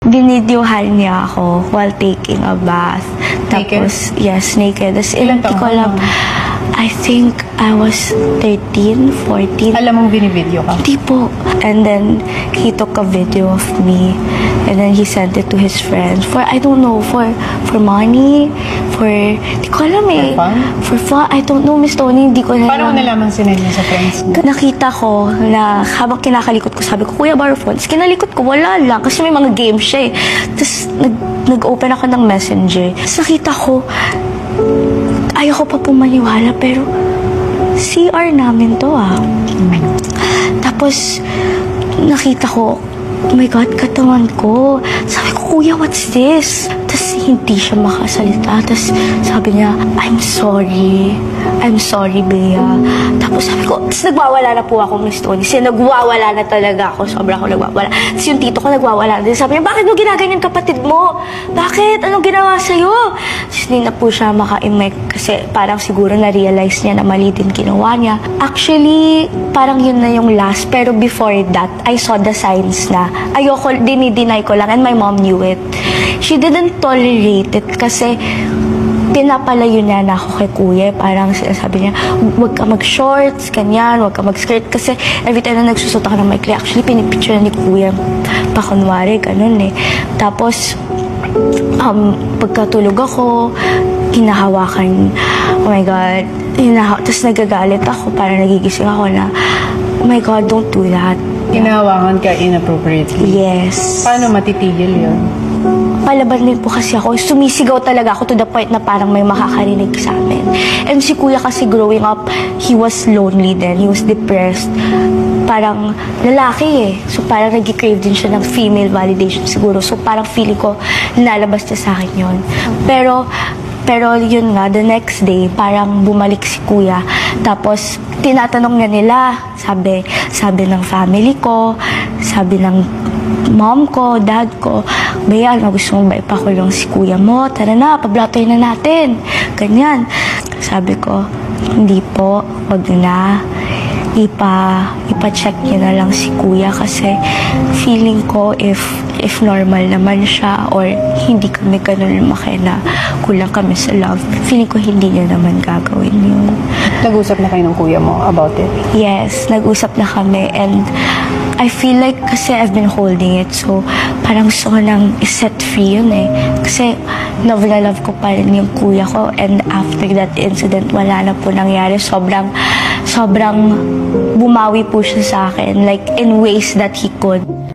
binidyohan niya ako while taking a bath. Tapos, yes, naked. Tapos, Ilan hindi ko taon? alam. I think I was 13, 14. Alam mong binibideo ka? Hindi po. And then, he took a video of me. And then, he sent it to his friends. For, I don't know, for money, for, di ko alam eh. For fun? For fun. I don't know, Miss Tony, hindi ko alam. Paano mo nalaman sinend niya sa friends mo? Nakita ko na habang kinakalikot ko, sabi ko, Kuya, borrow phone. Tapos kinalikot ko, wala lang. Kasi may mga games siya eh. Tapos nag-open ako ng messenger. Tapos nakita ko, ayoko pa pumaniwala, pero CR namin to ah. Tapos nakita ko, oh my God, katawan ko. Sabi ko, Kuya, what's this? Tapos hindi siya makasalita. Tapos sabi niya, I'm sorry. I'm sorry, Bea. Tapos sabi ko, tapos nagwawala na po ako, Miss Tony. Kasi nagwawala na talaga ako. Sobra ako nagwawala. Tapos yung tito ko nagwawala na. Sabi niya, bakit mo ginaganyan kapatid mo? Bakit? Anong ginawa sa'yo? Tapos hindi na po siya maka-emek kasi parang siguro na-realize niya na mali din ginawa niya. Actually, parang yun na yung last. Pero before that, I saw the signs na ayoko, dinideny ko lang and my mom knew it. She didn't tolerate it kasi pinapalayo niya na ako kay Kuya. Parang sinasabi niya, huwag ka mag-shorts, ganyan, huwag ka mag-skirt. Kasi every time na nagsusot ako ng maikli, actually pinipicture na ni Kuya pa kunwari, ganun eh. Tapos, pagkatulog ako, hinahawakan, oh my God, tapos nagagalit ako, parang nagigising ako na, oh my God, don't do that. Hinahawakan ka inappropriately? Yes. Paano matitigil yun? Palaban din po kasi ako. Sumisigaw talaga ako to the point na parang may makakarinig sa amin. And si Kuya kasi growing up, he was lonely then. He was depressed. Parang lalaki eh. So parang nag-crave din siya ng female validation siguro. So parang feeling ko, nalabas niya sa akin yun. Pero yun nga, the next day, parang bumalik si Kuya. Tapos, tinatanong niya nila, sabi ng family ko, sabi ng mom ko, dad ko, Bea, gusto mo ba ipakulong si Kuya mo? Tara na, pablatoy na natin. Ganyan. Sabi ko, hindi po, wag na. Ipa-check niyo na lang si Kuya kasi feeling ko if normal naman siya or hindi kami ganun lumaki na kulang kami sa love, feeling ko hindi niya naman gagawin yun. Nag-usap na kayo ng kuya mo about it? Yes, nag-usap na kami and I feel like kasi I've been holding it so parang gusto ko nang set free yun eh. Kasi love na love ko pa rin yung kuya ko and after that incident wala na po nangyari. Sobrang bumawi po siya sa akin like in ways that he could.